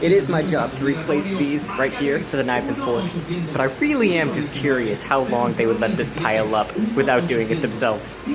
It is my job to replace these right here for the knives and forks, but I really am just curious how long they would let this pile up without doing it themselves.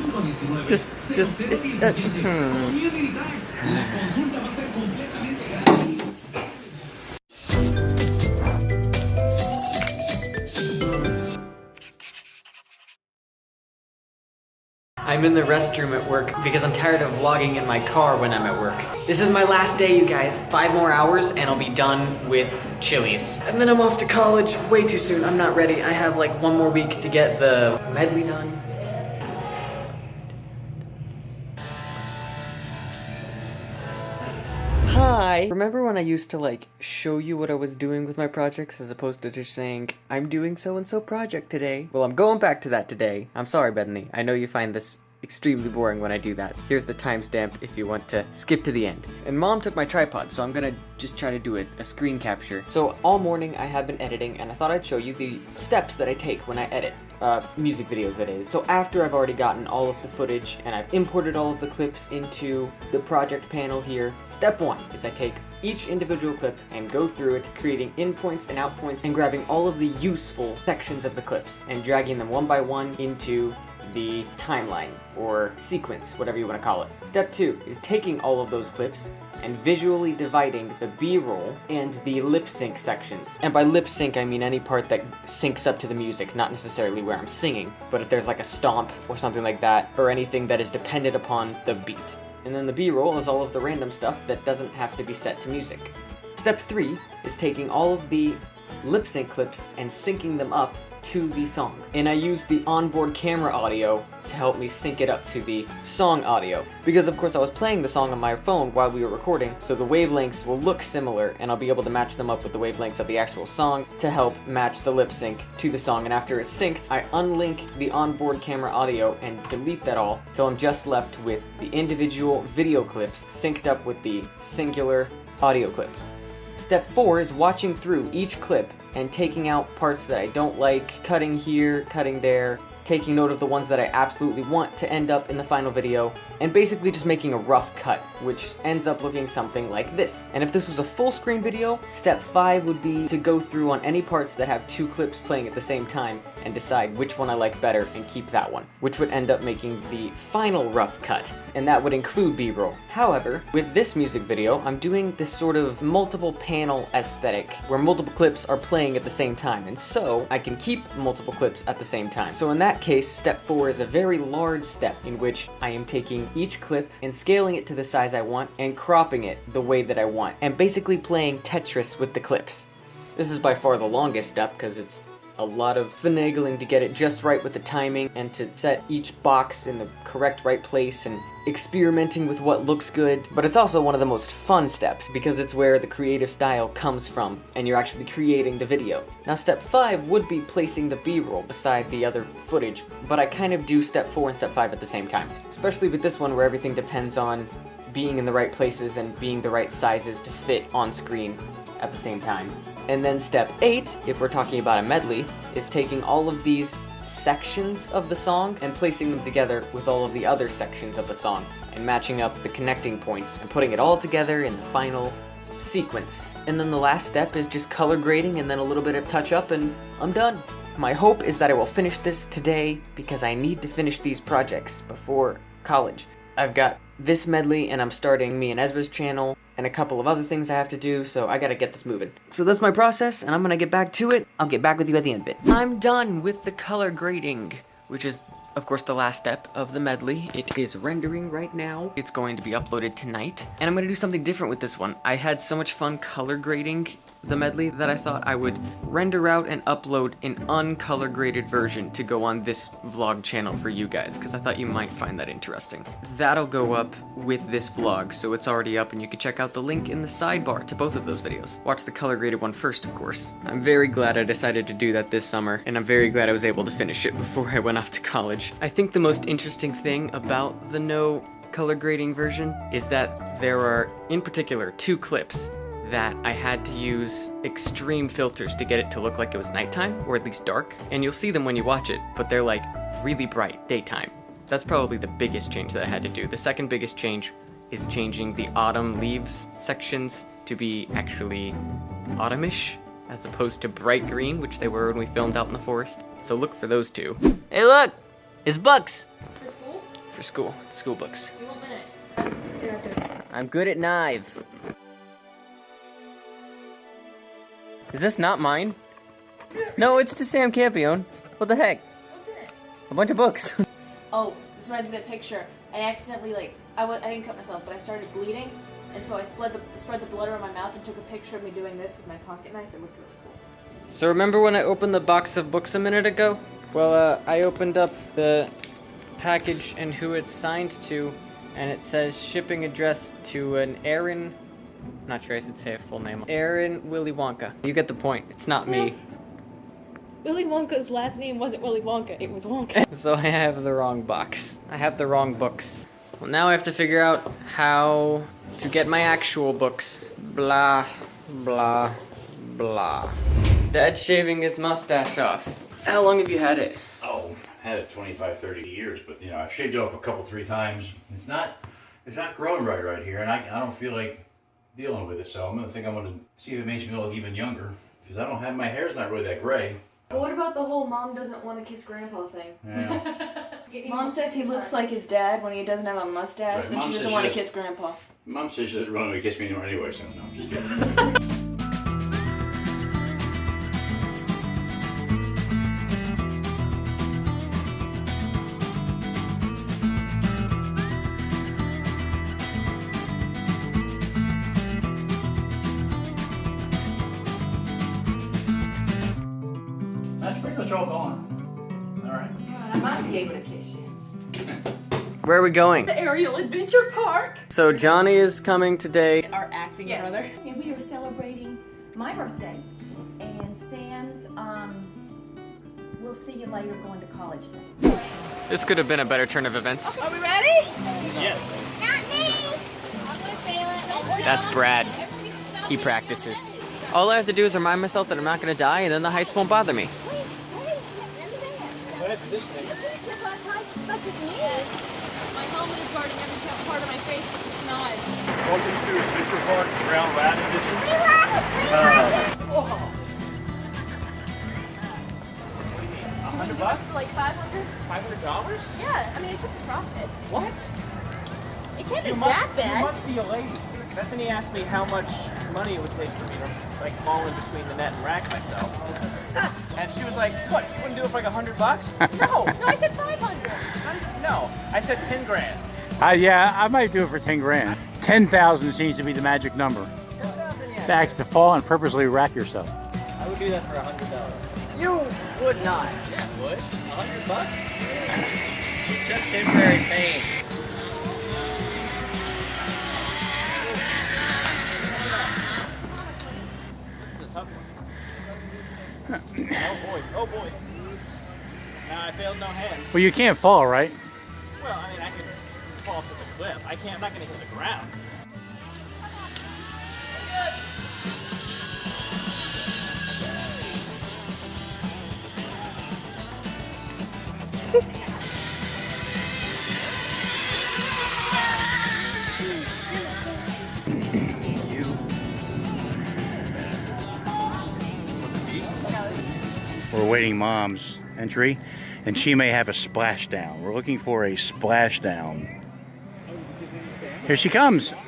I'm in the restroom at work because I'm tired of vlogging in my car when I'm at work. This is my last day, you guys. 5 more hours and I'll be done with Chili's. And then I'm off to college way too soon. I'm not ready. I have like 1 more week to get the medley done. Hi! Remember when I used to like show you what I was doing with my projects as opposed to just saying, I'm doing so-and-so project today? Well, I'm going back to that today. I'm sorry, Bethany. I know you find this extremely boring when I do that. Here's the timestamp if you want to skip to the end. And Mom took my tripod, so I'm gonna just try to do a screen capture. So all morning I have been editing, and I thought I'd show you the steps that I take when I edit. Music videos, that is. So after I've already gotten all of the footage and I've imported all of the clips into the project panel here, step 1 is I take each individual clip and go through it, creating in points and out points and grabbing all of the useful sections of the clips and dragging them one by one into the timeline or sequence, whatever you want to call it. Step 2 is taking all of those clips and visually dividing the B-roll and the lip sync sections. And by lip sync, I mean any part that syncs up to the music, not necessarily where I'm singing, but if there's like a stomp or something like that, or anything that is dependent upon the beat. And then the B-roll is all of the random stuff that doesn't have to be set to music. Step 3 is taking all of the lip sync clips and syncing them up to the song. And I use the onboard camera audio to help me sync it up to the song audio. Because of course I was playing the song on my phone while we were recording, so the wavelengths will look similar and I'll be able to match them up with the wavelengths of the actual song to help match the lip sync to the song. And after it's synced, I unlink the onboard camera audio and delete that all, so I'm just left with the individual video clips synced up with the singular audio clip. Step 4 is watching through each clip and taking out parts that I don't like, cutting here, cutting there, taking note of the ones that I absolutely want to end up in the final video, and basically just making a rough cut, which ends up looking something like this. And if this was a full screen video, step 5 would be to go through on any parts that have 2 clips playing at the same time and decide which one I like better and keep that one, which would end up making the final rough cut, and that would include B-roll. However, with this music video, I'm doing this sort of multiple panel aesthetic where multiple clips are playing at the same time, and so I can keep multiple clips at the same time. So in that case, step 4 is a very large step in which I am taking each clip and scaling it to the size I want and cropping it the way that I want, and basically playing Tetris with the clips. This is by far the longest step because it's a lot of finagling to get it just right with the timing and to set each box in the correct right place and experimenting with what looks good. But it's also one of the most fun steps because it's where the creative style comes from and you're actually creating the video. Now step 5 would be placing the B-roll beside the other footage, but I kind of do step 4 and step 5 at the same time. Especially with this one where everything depends on being in the right places and being the right sizes to fit on screen at the same time. And then step 8, if we're talking about a medley, is taking all of these sections of the song and placing them together with all of the other sections of the song and matching up the connecting points and putting it all together in the final sequence. And then the last step is just color grading and then a little bit of touch up and I'm done. My hope is that I will finish this today because I need to finish these projects before college. I've got this medley and I'm starting me and Ezra's channel and a couple of other things I have to do, so I gotta get this moving. So that's my process, and I'm gonna get back to it. I'll get back with you at the end of it. I'm done with the color grading, which is, of course, the last step of the medley. It is rendering right now. It's going to be uploaded tonight, and I'm gonna do something different with this one. I had so much fun color grading the medley that I thought I would render out and upload an uncolor graded version to go on this vlog channel for you guys, because I thought you might find that interesting. That'll go up with this vlog, so it's already up and you can check out the link in the sidebar to both of those videos. Watch the color graded one first, of course. I'm very glad I decided to do that this summer, and I'm very glad I was able to finish it before I went off to college. I think the most interesting thing about the no color grading version is that there are, in particular, 2 clips that I had to use extreme filters to get it to look like it was nighttime, or at least dark, and you'll see them when you watch it, but they're like really bright daytime. That's probably the biggest change that I had to do. The second biggest change is changing the autumn leaves sections to be actually autumnish, as opposed to bright green, which they were when we filmed out in the forest. So look for those two. Hey look! It's books! For school? For school. School books. Do you want a minute? You're not doing it. I'm good at knife. Is this not mine? No, it's to Sam Campione. What the heck? What's in it? A bunch of books. Oh, this reminds me of that picture. I accidentally, I didn't cut myself, but I started bleeding, and so I spread the blood around my mouth and took a picture of me doing this with my pocket knife. It looked really cool. So remember when I opened the box of books a minute ago? Well, I opened up the package and who it's signed to, and it says shipping address to an Aaron, not sure I should say a full name. Aaron Willy Wonka. You get the point. It's not me. Willy Wonka's last name wasn't Willy Wonka, it was Wonka. So I have the wrong box. I have the wrong books. Well, now I have to figure out how to get my actual books. Blah, blah, blah. Dad's shaving his mustache off. How long have you had it? Oh, I had it 25, 30 years, but you know, I've shaved it off a couple, 3 times. It's not growing right here, and I don't feel like dealing with it, so I'm gonna see if it makes me look even younger, because my hair's not really that gray. But what about the whole mom doesn't want to kiss grandpa thing? Yeah. Mom says he looks like his dad when he doesn't have a mustache, Right, and Mom she doesn't says want to she kiss grandpa. Mom says she doesn't want to kiss me anymore anyway, so no, I'm just kidding. That's pretty much all gone. All right. I might be able to kiss you. Where are we going? The Aerial Adventure Park! So Johnny is coming today. Our acting brother. And we are celebrating my birthday and Sam's, we'll see you later going to college thing. This could have been a better turn of events. Are we ready? Yes. That's Brad. He practices. All I have to do is remind myself that I'm not going to die, and then the heights won't bother me. My helmet is guarding every part of my face with the schnoz. Welcome to Adventure Park Brown Rat Edition. $100? Like 500? $500? Yeah, I mean, it's just a profit. What? It can't be You that bad. must be a lady. Bethany asked me how much money it would take for me to like fall in between the net and rack myself. And she was like, "What? You wouldn't do it for like $100?" No. No, I said 500. No. I said 10 grand. Yeah, I might do it for 10 grand. 10,000 seems to be the magic number. Back to fall and purposely rack yourself. I would do that for $100. You would not. Yeah, it would. $100? Just temporary pain. This is a tough one. Oh boy. Oh boy. Now I failed no hands. Well, you can't fall, right? Well, I mean, I could fall off the cliff. I'm not going to hit the ground. We're awaiting Mom's entry, and she may have a splashdown. We're looking for a splashdown. Here she comes. Like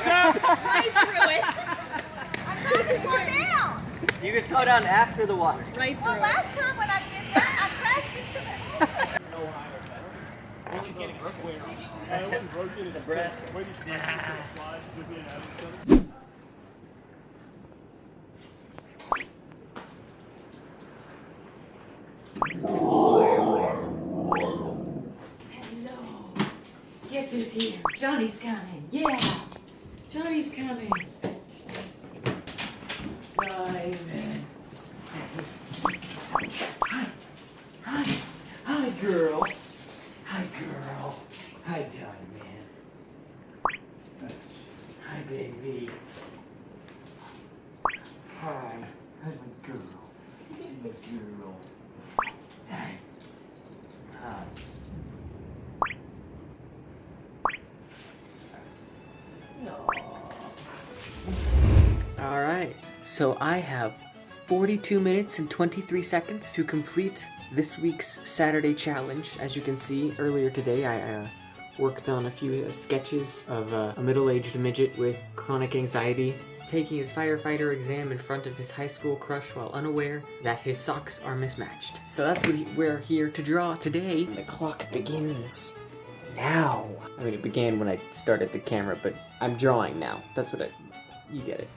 that. Right through it. I'm trying to slow down. You can slow down after the water. Right through it. Last time when I did that, I crashed into it. He's getting square. The breast. Guess who's here? Johnny's coming. Yeah. Johnny's coming. Simon. Hi, girl. Hi, girl. Hi, Diamond. Hi, baby. Hi. Hi, my girl. My girl. Hi. Hi. So I have 42 minutes and 23 seconds to complete this week's Saturday challenge. As you can see, earlier today I worked on a few sketches of a middle-aged midget with chronic anxiety taking his firefighter exam in front of his high school crush while unaware that his socks are mismatched. So that's what we're here to draw today. The clock begins now. I mean, it began when I started the camera, but I'm drawing now. That's what you get it.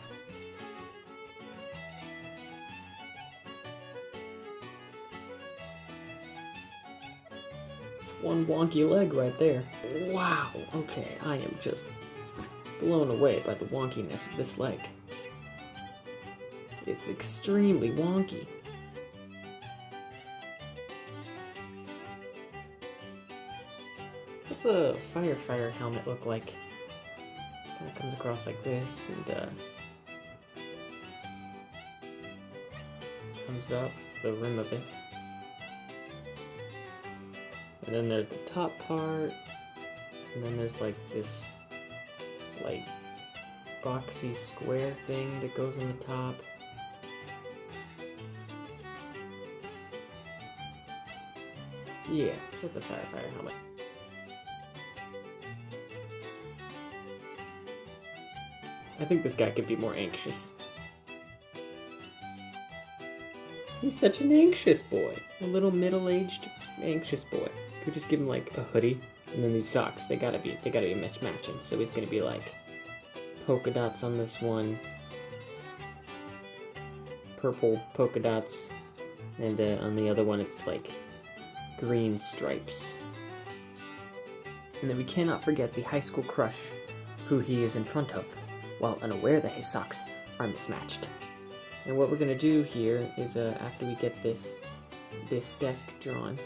It's one wonky leg right there. Wow, okay, I am just blown away by the wonkiness of this leg. It's extremely wonky. What's a firefighter helmet look like? Kind of comes across like this and comes up. It's the rim of it. And then there's the top part. And then there's like this like boxy square thing that goes on the top. Yeah, that's a firefighter helmet. I think this guy could be more anxious. He's such an anxious boy. A little middle-aged anxious boy. Could just give him like a hoodie. And then these socks, they gotta be matching. So he's gonna be like polka dots on this one, purple polka dots, and on the other one it's like green stripes. And then we cannot forget the high school crush who he is in front of, while unaware that his socks are mismatched. And what we're gonna do here is after we get this desk drawn,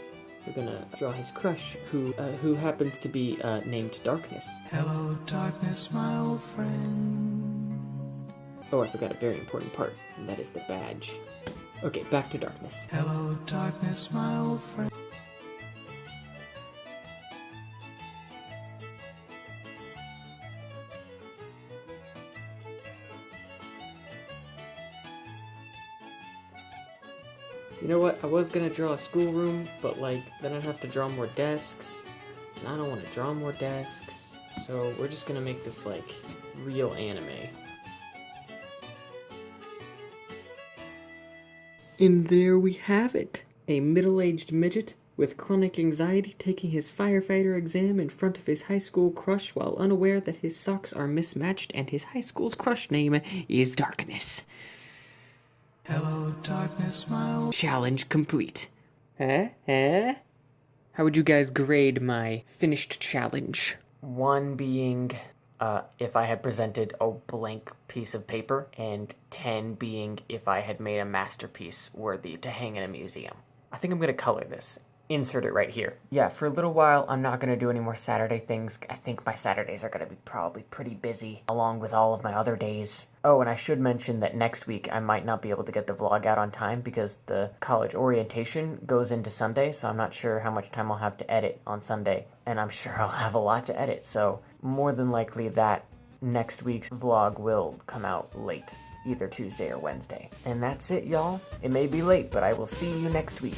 we're gonna draw his crush, who happens to be named Darkness. Hello, darkness, my old friend. Oh, I forgot a very important part, and that is the badge. Okay, back to Darkness. Hello, darkness, my old friend. You know what? I was gonna draw a schoolroom, but like, then I'd have to draw more desks, and I don't want to draw more desks, so we're just gonna make this like real anime. And there we have it! A middle-aged midget with chronic anxiety taking his firefighter exam in front of his high school crush while unaware that his socks are mismatched and his high school's crush name is Darkness. Hello, darkness, my old... Challenge complete. How would you guys grade my finished challenge? 1 being, if I had presented a blank piece of paper, and 10 being if I had made a masterpiece worthy to hang in a museum. I think I'm gonna color this. Insert it right here. Yeah, for a little while, I'm not gonna do any more Saturday things. I think my Saturdays are gonna be probably pretty busy, along with all of my other days. Oh, and I should mention that next week I might not be able to get the vlog out on time because the college orientation goes into Sunday, so I'm not sure how much time I'll have to edit on Sunday. And I'm sure I'll have a lot to edit, so more than likely that next week's vlog will come out late, either Tuesday or Wednesday. And that's it, y'all. It may be late, but I will see you next week.